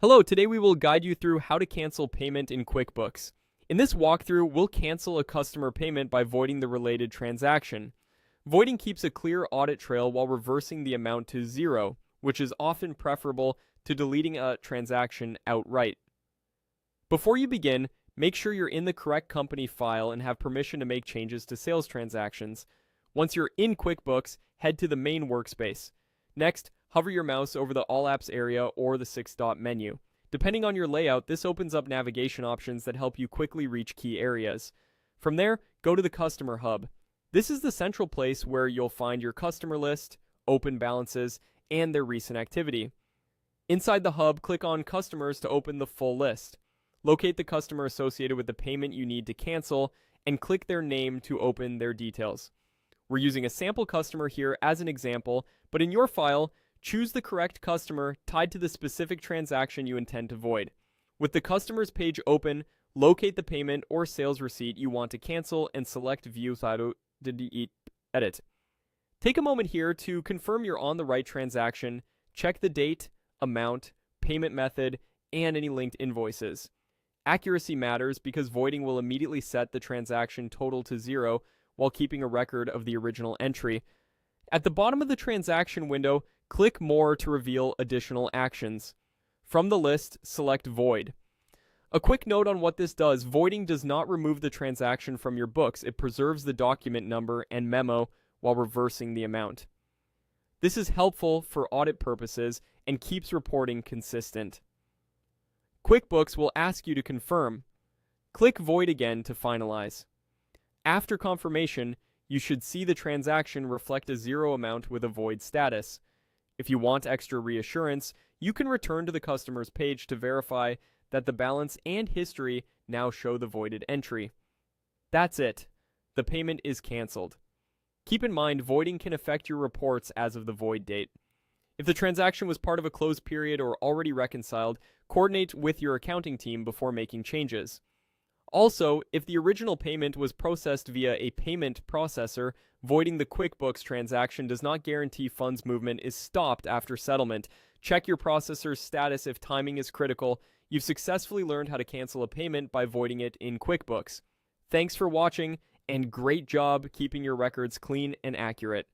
Hello, today we will guide you through how to cancel payment in QuickBooks. In this walkthrough, we'll cancel a customer payment by voiding the related transaction. Voiding keeps a clear audit trail while reversing the amount to zero, which is often preferable to deleting a transaction outright. Before you begin, make sure you're in the correct company file and have permission to make changes to sales transactions. Once you're in QuickBooks, head to the main workspace. Next, hover your mouse over the All Apps area or the six-dot menu. Depending on your layout, this opens up navigation options that help you quickly reach key areas. From there, go to the Customer Hub. This is the central place where you'll find your customer list, open balances, and their recent activity. Inside the hub, click on Customers to open the full list. Locate the customer associated with the payment you need to cancel, and click their name to open their details. We're using a sample customer here as an example, but in your file, choose the correct customer tied to the specific transaction you intend to void. With the customer's page open, locate the payment or sales receipt you want to cancel and select View to edit. Take a moment here to confirm you're on the right transaction, check the date, amount, payment method, and any linked invoices. Accuracy matters because voiding will immediately set the transaction total to zero while keeping a record of the original entry. At the bottom of the transaction window, click More to reveal additional actions. From the list, select Void. A quick note on what this does: voiding does not remove the transaction from your books. It preserves the document number and memo while reversing the amount. This is helpful for audit purposes and keeps reporting consistent. QuickBooks will ask you to confirm. Click Void again to finalize. After confirmation, you should see the transaction reflect a zero amount with a void status. If you want extra reassurance, you can return to the customer's page to verify that the balance and history now show the voided entry. That's it. The payment is canceled. Keep in mind, voiding can affect your reports as of the void date. If the transaction was part of a closed period or already reconciled, coordinate with your accounting team before making changes. Also, if the original payment was processed via a payment processor, voiding the QuickBooks transaction does not guarantee funds movement is stopped after settlement. Check your processor's status if timing is critical. You've successfully learned how to cancel a payment by voiding it in QuickBooks. Thanks for watching, and great job keeping your records clean and accurate.